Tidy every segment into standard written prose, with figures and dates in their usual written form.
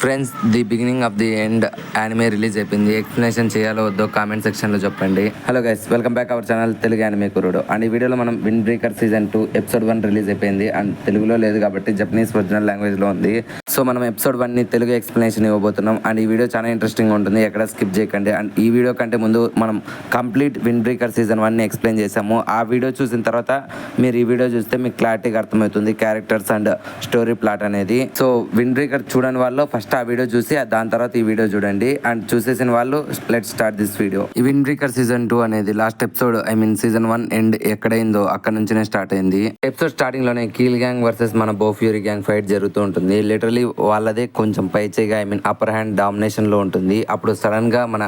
Friends, the beginning of the end anime release అయిపోయింది. Explanation చేయాలో వద్దో కామెంట్ సెక్షన్లో చెప్పండి. Hello guys, welcome back our channel Telugu anime కురుడు. అండ్ ఈ వీడియోలో మనం Wind Breaker season 2 episode 1 release అయిపోయింది. అండ్ తెలుగులో లేదు కాబట్టి జపనీస్ ఒరిజినల్ లాంగ్వేజ్లో ఉంది. సో మనం ఎపిసోడ్ 1ని తెలుగు ఎక్స్ప్లెనేషన్ ఇవ్వబోతున్నాం. అండ్ ఈ వీడియో చాలా ఇంట్రెస్టింగ్ ఉంటుంది, ఎక్కడ స్కిప్ చేయకండి. అండ్ ఈ వీడియో కంటే ముందు మనం కంప్లీట్ విండ్ బ్రేకర్ సీజన్ 1ని ఎక్స్ప్లెయిన్ చేసాము. ఆ వీడియో చూసిన తర్వాత మీరు ఈ వీడియో చూస్తే మీకు క్లారిటీగా అర్థమవుతుంది క్యారెక్టర్స్ అండ్ స్టోరీ ప్లాట్ అనేది. సో విండ్ బ్రేకర్ చూడని వాళ్ళు ఫస్ట్ ఆ వీడియో చూసి దాని తర్వాత ఈ వీడియో చూడండి. అండ్ చూసేసిన వాళ్ళు లెట్ స్టార్ట్ దిస్ వీడియో. ఈ విండ్ బ్రేకర్ సీజన్ 2 అనేది లాస్ట్ ఎపిసోడ్ సీజన్ 1 ఎండ్ ఎక్కడైందో అక్కడ నుంచినే స్టార్ట్ అయింది. ఎపిసోడ్ స్టార్టింగ్ లోనే కీల్ గ్యాంగ్ వర్సెస్ మన బోఫ్యూరీ గ్యాంగ్ ఫైట్ జరుగుతూ ఉంటుంది. లిటరలీ వాళ్ళదే కొంచెం పైచేగా అప్పర్ హ్యాండ్ డామినేషన్ లో ఉంటుంది. అప్పుడు సడన్ గా మన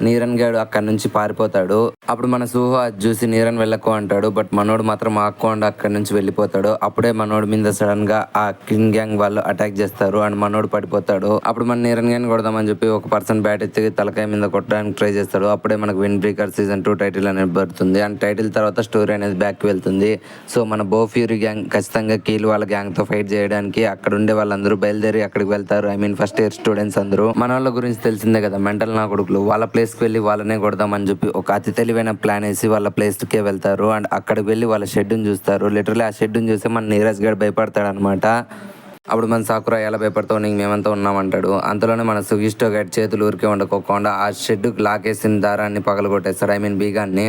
నీరన్ గాడు అక్కడ నుంచి పారిపోతాడు. అప్పుడు మన సూహో అది చూసి నీరన్ వెళ్ళకు అంటాడు. బట్ మనోడు మాత్రం ఆక్కోండి అక్కడి నుంచి వెళ్ళిపోతాడు. అప్పుడే మనోడు మీద సడన్ గా ఆ కింగ్ గ్యాంగ్ వాళ్ళు అటాక్ చేస్తారు అండ్ మనోడు పడిపోతాడు. అప్పుడు మన నీరన్ గ్యాంగ్ కొడదామని చెప్పి ఒక పర్సన్ బ్యాట్ ఎత్తి తలకాయ మీద కొట్టడానికి ట్రై చేస్తాడు. అప్పుడే మనకు విండ్ బ్రేకర్ సీజన్ 2 టైటిల్ అనేది పడుతుంది. అండ్ టైటిల్ తర్వాత స్టోరీ అనేది బ్యాక్ వెళ్తుంది. సో మన బోఫ్యూరీ గ్యాంగ్ ఖచ్చితంగా కీల్ వాళ్ళ గ్యాంగ్ తో ఫైట్ చేయడానికి అక్కడ ఉండే వాళ్ళందరూ బయలుదేరి అక్కడికి వెళ్తారు. ఫస్ట్ ఇయర్ స్టూడెంట్స్ అందరూ. మన వాళ్ళ గురించి తెలిసిందే కదా, మెంటల్ నా కొడుకులు. వాళ్ళ ప్లేస్ కి వెళ్ళి వాళ్ళనే కొడదామని చెప్పి ఒక అతి తెలివైన ప్లాన్ వేసి వాళ్ళ ప్లేస్ కే వెళ్తారు. అండ్ అక్కడికి వెళ్ళి వాళ్ళ షెడ్ ని చూస్తారు. లిటరలీ ఆ షెడ్ ని చూసి మన నీరజ్ గడ్ భయపడతాడు అనమాట. అప్పుడు మన సాకురా ఎలా భయపడతావు, నీకు మేమంతా ఉన్నామంటాడు. అంతలోనే మన సుగిస్టో గడ్ చేతులు ఊరికే ఉండకోకుండా ఆ షెడ్ లాకేసిన దారాన్ని పగలగొట్టేస్తాడు. బీగాన్ని.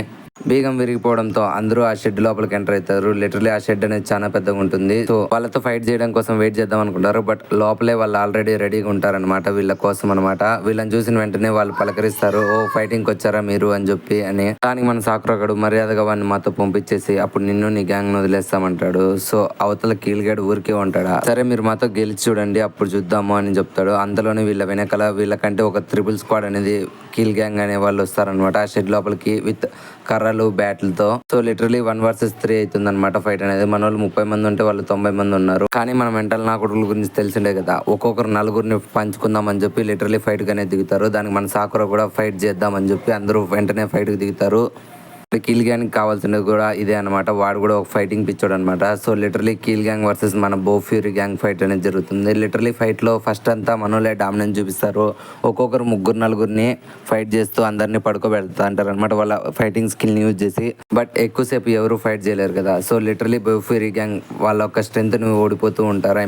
బీగం విరిగిపోవడంతో అందరూ ఆ షెడ్ లోపలికి ఎంటర్ అవుతారు. లిటరలీ ఆ షెడ్ అనేది చాలా పెద్దగా ఉంటుంది. సో వాళ్ళతో ఫైట్ చేయడం కోసం వెయిట్ చేద్దాం అనుకుంటారు. బట్ లోపలే వాళ్ళు ఆల్రెడీ రెడీగా ఉంటారనమాట వీళ్ళ కోసం అనమాట. వీళ్ళని చూసిన వెంటనే వాళ్ళు పలకరిస్తారు, ఓ ఫైటింగ్ వచ్చారా మీరు అని చెప్పి అని. దానికి మన సాకురాగడు మర్యాదగా వాడిని మాతో పంపించేసి అప్పుడు నిన్ను నీ గ్యాంగ్ ను వదిలేస్తామంటాడు. సో అవతల కీల్గాడు ఊరికే ఉంటాడా, సరే మీరు మాతో గెలిచి చూడండి అప్పుడు చూద్దాము అని చెప్తాడు. అంతలోనే వీళ్ళ వెనకాల వీళ్ళకంటే ఒక ట్రిపుల్ స్క్వాడ్ అనేది కీల్ గ్యాంగ్ అనే వాళ్ళు వస్తారనమాట ఆ షెడ్ లోపలికి విత్ కర్రలు బ్యాట్లతో. సో లిటరలీ 1 vs 3 అవుతుంది అనమాట ఫైట్ అనేది. మన వాళ్ళు 30 మంది ఉంటే వాళ్ళు 90 మంది ఉన్నారు. కానీ మన మెంటల్ నా కొడుకుల గురించి తెలిసిండే కదా, ఒక్కొక్కరు నలుగురిని పంచుకుందాం అని చెప్పి లిటరలీ ఫైట్ గానే దిగుతారు. దానికి మన సాకురా కూడా ఫైట్ చేద్దాం అని చెప్పి అందరూ వెంటనే ఫైట్ కి దిగుతారు. కీల్ గ్యాంగ్ కావాల్సినది కూడా ఇదే అనమాట. వాడు కూడా ఒక ఫైటింగ్ పిచ్చోడు అనమాట. సో లిటరలీ కీల్ గ్యాంగ్ వర్సెస్ మన బోఫ్యూరీ గ్యాంగ్ ఫైట్ అనేది జరుగుతుంది. లిటరలీ ఫైట్ లో ఫస్ట్ అంతా మనోలే డామినెన్స్ చూపిస్తారు. ఒక్కొక్కరు 3-4 ఫైట్ చేస్తూ అందరినీ పడుకోబెడతా అంటారు అనమాట వాళ్ళ ఫైటింగ్ స్కిల్ ని యూజ్ చేసి. బట్ ఎక్కువసేపు ఎవరు ఫైట్ చేయలేరు కదా. సో లిటరలీ బోఫ్యూరీ గ్యాంగ్ వాళ్ళ యొక్క స్ట్రెంత్ ని ఓడిపోతూ ఉంటారు.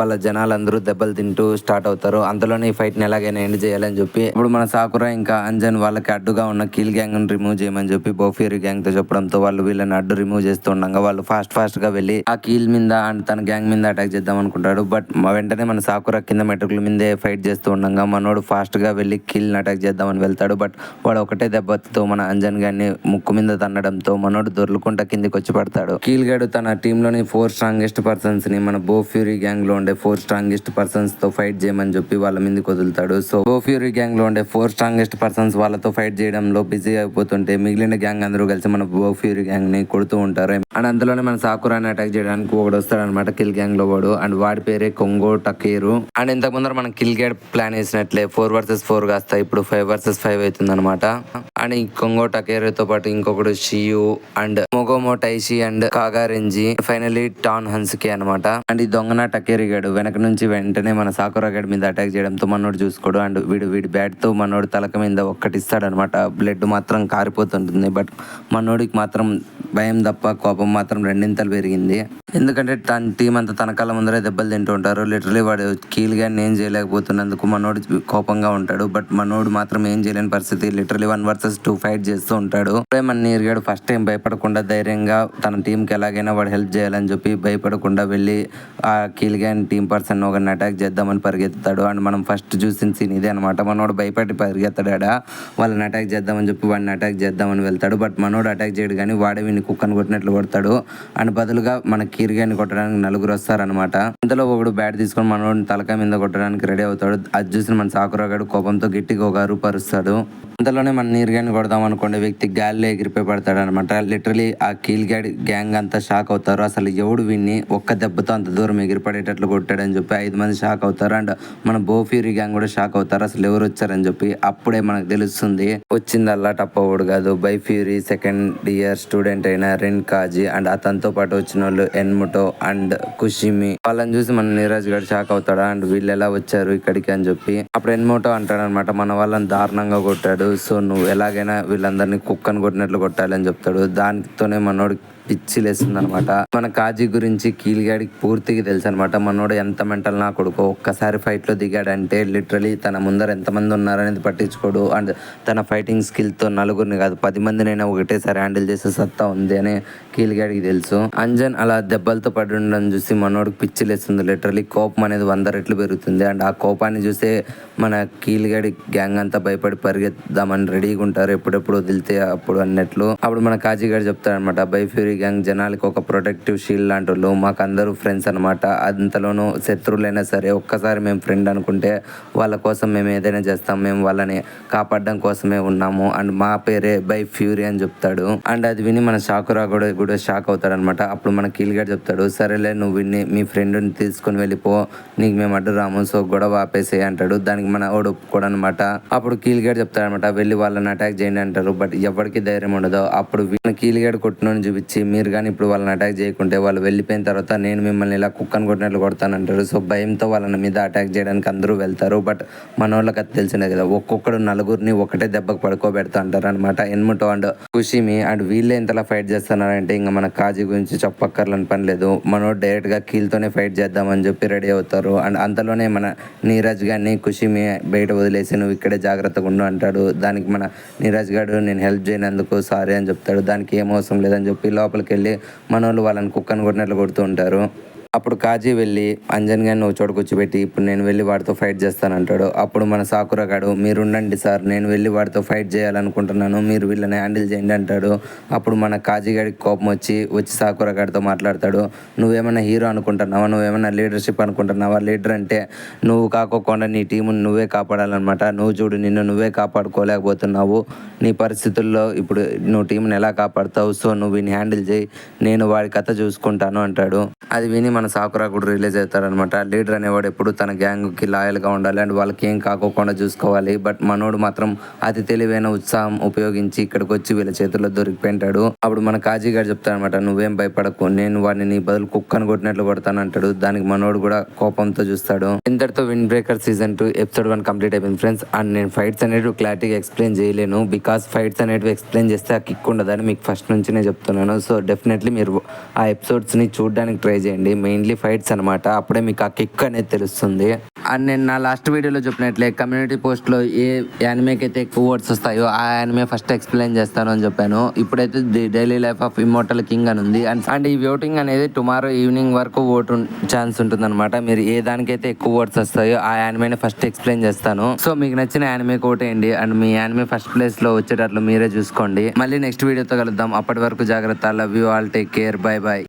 వాళ్ళ జనాలందరూ దెబ్బలు తింటూ స్టార్ట్ అవుతారు. అంతలోనే ఈ ఫైట్ ని ఎలాగైనా ఎండ్ చేయాలని చెప్పి ఇప్పుడు మన సాకురా ఇంకా అంజన్ వాళ్ళకి అడ్డుగా ఉన్న కీల్ గ్యాంగ్ ని రిమూవ్ చేయమని చెప్పి బోఫ్యూరీ గ్యాంగ్ తో చెప్పడంతో వాళ్ళు వీళ్ళని అడ్డు రిమూవ్ చేస్తూ ఉండగా వాళ్ళు ఫాస్ట్ గా వెళ్ళి ఆ కీల్ మీద అండ్ తన గ్యాంగ్ మీద అటాక్ చేద్దాం అనుకుంటాడు. బట్ వెంటనే మన సాకురా కింద మెట్రికల మీదే ఫైట్ చేస్తూ ఉండగా మనోడు ఫాస్ట్ గా వెళ్ళి కీల్ ని అటాక్ చేద్దామని వెళ్తాడు. బట్ వాడు ఒకటే దెబ్బతో మన అంజన్ గారిని ముక్కు మీద తన్నడంతో మనోడు దొర్లుకుంటా కిందికి వచ్చి పడతాడు. కీల్ గాడు తన టీమ్ లోని 4 స్ట్రాంగెస్ట్ పర్సన్స్ ని మన బోఫ్యూరీ గ్యాంగ్ లో ఉండే 4 స్ట్రాంగెస్ట్ పర్సన్స్ తో ఫైట్ చేయమని చెప్పి వాళ్ళ మీదకి వదులుతాడు. సో బోఫ్యూరీ గ్యాంగ్ లో ఉండే 4 స్ట్రాంగెస్ట్ పర్సన్స్ వాళ్ళతో ఫైట్ చేయడంలో బిజీ అయిపోతుంటే మిగిలిన గ్యాంగ్ అందరూ కలిసి మన బోఫ్యూరీ గ్యాంగ్ ని కొడుతూ ఉంటారు. అండ్ అందులోనే మన సాకురాని అటాక్ చేయడానికి ఒకడు వస్తాడు అనమాట కిల్ గ్యాంగ్ లో వాడు. అండ్ వాడి పేరే కొంగో టకేరు. అండ్ ఇంతకు ముందర మనం కిల్ గేడ్ ప్లాన్ వేసినట్లే 4 vs 4 కాస్తా ఇప్పుడు 5 vs 5 అవుతుంది అనమాట. అండ్ ఈ కొంగో టకేరుతో పాటు ఇంకొకడు షియు అండ్ మొగోమో టైషి అండ్ కాగారెంజి ఫైనలీ టాన్ హన్స్కి అనమాట. అండ్ ఈ దొంగన టకేరి గాడు వెనక నుంచి వెంటనే మన సాకురా గడ్ మీద అటాక్ చేయడంతో మనోడు చూసుకోడు. అండ్ వీడి బ్యాట్ తో మనోడు తలక మీద ఒక్కటి ఇస్తాడు అనమాట. బ్లడ్ మాత్రం కారిపోతుంటుంది. బట్ మనోడికి మాత్రం భయం తప్ప కోపం మాత్రం రెండింతలు పెరిగింది. ఎందుకంటే తన టీం అంతా తన కళ్ళ ముందరే దెబ్బలు తింటూ ఉంటారు. లిటరలీ వాడు కీల్ గాని ఏం చేయలేకపోతున్నందుకు మనోడు కోపంగా ఉంటాడు. బట్ మనోడు మాత్రం ఏం చేయలేని పరిస్థితి. లిటరలీ 1 vs 2 ఫైట్ చేస్తూ ఉంటాడు. మన నీరుగాడు ఫస్ట్ టైం భయపడకుండా ధైర్యంగా తన టీం కి ఎలాగైనా వాడు హెల్ప్ చేయాలని చెప్పి భయపడకుండా వెళ్ళి ఆ కీల్ గాని టీం పర్సన్ ఒకరిని అటాక్ చేద్దామని పరిగెత్తాడు. అండ్ మనం ఫస్ట్ చూసిన సీన్ ఇదే అనమాట. మనోడు భయపడి పరిగెత్తాడా వాళ్ళని అటాక్ చేద్దామని చెప్పి వాడిని అటాక్ చేద్దామని వెళ్తాడు. బట్ మనోడు అటాక్ చేయడు కానీ వాడే వీడిని కుక్కను కొట్టినట్లు కొడతాడు. అండ్ బదులుగా మన కీర్గాని కొట్టడానికి 4 వస్తారనమాట. ఇంతలో ఒకడు బ్యాట్ తీసుకొని మనోడిని తలకాయ మీద కొట్టడానికి రెడీ అవుతాడు. అది చూసిన మన సాకురా గాడు కోపంతో గట్టిగా ఒక అరుపరుస్తాడు. అంతలోనే మన నీరుగాని కొడదాం అనుకునే వ్యక్తి గాలిలో ఎగిరిపోయి పడతాడు అనమాట. లిటరలీ ఆ కీల్ గాడ్ గ్యాంగ్ అంతా షాక్ అవుతారు. అసలు ఎవడు వీడిని ఒక్క దెబ్బతో అంత దూరం ఎగిరిపడేటట్లు కొట్టాడని చెప్పి 5 మంది షాక్ అవుతారు. అండ్ మన బోఫ్యూరీ గ్యాంగ్ కూడా షాక్ అవుతారు. అసలు ఎవరు వచ్చారని చెప్పి అప్పుడే మనకు తెలుస్తుంది వచ్చిందల్లా టప్పవుడు కాదు, by fury second year student అయిన రెన్ కాజీ అండ్ అతనితో పాటు వచ్చిన వాళ్ళు ఎన్ముటో అండ్ కుషిమి వాళ్ళని చూసి మన నీరజ్ గారు షాక్ అవుతాడా అండ్ వీళ్ళు ఎలా వచ్చారు ఇక్కడికి అని చెప్పి అప్పుడు ఎన్మోటో అంటాడు అనమాట, మన వాళ్ళని దారుణంగా కొట్టాడు, సో నువ్వు ఎలాగైనా వీళ్ళందరినీ కుక్కను కొట్టినట్లు కొట్టాలని చెప్తాడు. దానితోనే మనోడు పిచ్చి లేస్తుంది అనమాట. మన కాజీ గురించి కీల్గాడికి పూర్తిగా తెలుసు అనమాట. మనోడు ఎంత మెంటల్ నా కొడుకో, ఒక్కసారి ఫైట్ లో దిగాడంటే లిటరలీ తన ముందర ఎంతమంది ఉన్నారనేది పట్టించుకోడు. అండ్ తన ఫైటింగ్ స్కిల్ తో నలుగురిని కాదు 10 మందినైనా ఒకటేసారి హ్యాండిల్ చేసే సత్తా ఉంది అని కీల్గాడికి తెలుసు. అంజన్ అలా దెబ్బలతో పడి ఉండడం చూసి మనోడికి పిచ్చి లేస్తుంది. లిటరలీ కోపం అనేది 100 రెట్లు పెరుగుతుంది. అండ్ ఆ కోపాన్ని చూస్తే మన కీల్గాడి గ్యాంగ్ అంతా భయపడి పరిగెత్తామని రెడీగా ఉంటారు, ఎప్పుడెప్పుడు వదిలితే అప్పుడు అన్నట్లు. అప్పుడు మన కాజీ గారు చెప్తారనమాట, బై ఫ్యూరీ గ్యాంగ్ జనాలకి ఒక ప్రొటెక్టివ్ షీల్డ్ లాంటి వాళ్ళు, మాకు అందరూ ఫ్రెండ్స్ అనమాట. అంతలోనూ శత్రువులైనా సరే ఒక్కసారి మేము ఫ్రెండ్ అనుకుంటే వాళ్ళ కోసం మేము ఏదైనా చేస్తాం, మేము వాళ్ళని కాపాడడం కోసమే ఉన్నాము అండ్ మా పేరే బై ఫ్యూరీ అని చెప్తాడు. అండ్ అది విని మన షాకురా కూడా షాక్ అవుతాడు అనమాట. అప్పుడు మన కీల్గాడు చెప్తాడు, సరేలే నువ్వు విని మీ ఫ్రెండ్ని తీసుకొని వెళ్ళిపో, నీకు మేము అడ్డు రాము, సో గొడవ ఆపేసే అంటాడు. దానికి మన ఓడు ఒప్పుకోడు అనమాట. అప్పుడు కీల్గాడు చెప్తాడు అనమాట, వెళ్ళి వాళ్ళని అటాక్ చేయండి అంటారు. బట్ ఎవరికి ధైర్యం ఉండదు. అప్పుడు కీల్గాడు కొట్టినని చూపించి, మీరు కానీ ఇప్పుడు వాళ్ళని అటాక్ చేయకుంటే వాళ్ళు వెళ్ళిపోయిన తర్వాత నేను మిమ్మల్ని ఇలా కుక్కను కొట్టినట్లు కొడతానంటారు. సో భయంతో వాళ్ళని మీద అటాక్ చేయడానికి అందరూ వెళ్తారు. బట్ మన వాళ్ళకి అది తెలిసిందే కదా, ఒక్కొక్కడు నలుగురిని ఒకటే దెబ్బకు పడుకోబెడతా అంటారు అనమాట. ఎన్ముటో అండ్ కుషిమి అండ్ వీళ్ళే ఎంతలా ఫైట్ చేస్తున్నారంటే ఇంకా మన కాజీ గురించి చెప్పక్కర్లని పని లేదు. మనోడు డైరెక్ట్ గా కీల్తోనే ఫైట్ చేద్దామని చెప్పి రెడీ అవుతారు. అండ్ అంతలోనే మన నీరజ్ గారిని కుషిమి బయట వదిలేసి నువ్వు ఇక్కడే జాగ్రత్తగా ఉండు అంటాడు. దానికి మన నీరజ్ గారు నేను హెల్ప్ చేయనందుకు సారీ అని చెప్తాడు. దానికి ఏం అవసరం లేదని చెప్పి లోపలికి వెళ్ళి మనోళ్ళు వాళ్ళని కుక్కను కొట్టినట్లు కొడుతూ ఉంటారు. అప్పుడు కాజీ వెళ్ళి అంజన్ గారిని ఒక చోట కూర్చోబెట్టి, ఇప్పుడు నేను వెళ్ళి వాడితో ఫైట్ చేస్తానంటాడు. అప్పుడు మన సాకురా గాడు, మీరు ఉండండి సార్, నేను వెళ్ళి వాడితో ఫైట్ చేయాలనుకుంటున్నాను, మీరు వీళ్ళని హ్యాండిల్ చేయండి అంటాడు. అప్పుడు మన కాజీ గారికి కోపం వచ్చి సాకురా గారితో మాట్లాడతాడు, నువ్వేమైనా హీరో అనుకుంటున్నావా, నువ్వేమైనా లీడర్షిప్ అనుకుంటున్నావా, లీడర్ అంటే నువ్వు కాకోకుండా నీ టీముని నువ్వే కాపాడాలన్నమాట. నువ్వు చూడు, నిన్ను నువ్వే కాపాడుకోలేకపోతున్నావు, నీ పరిస్థితుల్లో ఇప్పుడు నువ్వు టీంని ఎలా కాపాడుతావు, సో నువ్వు వీని హ్యాండిల్ చేయి, నేను వాడి కథ చూసుకుంటాను అంటాడు. అది విని మన సాకురా కూడా రిలీజ్ అవుతారనమాట. లీడర్ అనేవాడు ఎప్పుడు తన గ్యాంగ్కి లాయల్గా ఉండాలి అండ్ వాళ్ళకి ఏం కాకోకుండా చూసుకోవాలి. బట్ మనోడు మాత్రం అతి తెలివైన ఉత్సాహం ఉపయోగించి ఇక్కడికి వచ్చి వీళ్ళ చేతుల్లో దొరికిపోయింటాడు. అప్పుడు మన కాజీ గారు చెప్తారనమాట, నువ్వేం భయపడకు, నేను వాడిని నీ బదులు కుక్కను కొట్టినట్లు కొడతాను అంటాడు. దానికి మనోడు కూడా కోపంతో చూస్తాడు. ఇంతటితో wind Breaker season 2 episode 1 complete అయిపోయింది ఫ్రెండ్స్. అండ్ నేను ఫైట్స్ అనేవి క్లారిటీగా ఎక్స్ప్లెయిన్ చేయలేను, బికాస్ ఫైట్స్ అనేవి ఎక్స్ప్లెయిన్ చేస్తే ఆ కిక్ ఉండదని మీకు ఫస్ట్ నుంచినే చెప్తున్నాను. సో డెఫినెట్లీ మీరు ఆ ఎపిసోడ్స్ని చూడడానికి ట్రై చేయండి, మెయిన్లీ ఫైట్స్ అనమాట. అప్పుడే మీకు ఆ కిక్ అనేది తెలుస్తుంది. అండ్ నేను నా లాస్ట్ వీడియోలో చెప్పినట్లే కమ్యూనిటీ పోస్ట్లో ఏ యానిమేకి అయితే ఎక్కువ వర్డ్స్ వస్తాయో ఆ యానిమే ఫస్ట్ ఎక్స్ప్లెయిన్ చేస్తాను అని చెప్పాను. ఇప్పుడైతే the Daily Life of Immortal King అని ఉంది. అండ్ ఈ ఓటింగ్ అనేది టుమారో ఈవినింగ్ వరకు ఓటు ఛాన్స్ ఉంటుంది అనమాట. మీరు ఏ దానికైతే ఎక్కువ వర్డ్స్ వస్తాయో ఆ యానిమేని ఫస్ట్ ఎక్స్ప్లెయిన్ చేస్తాను. సో మీకు నచ్చిన యానిమే కోటేయండి అండ్ మీ యానిమే ఫస్ట్ ప్లేస్ లో వచ్చేటట్లు మీరే చూసుకోండి. మళ్ళీ నెక్స్ట్ వీడియోతో కలుద్దాం. అప్పటి వరకు జాగ్రత్త. Love you all, take care, by by.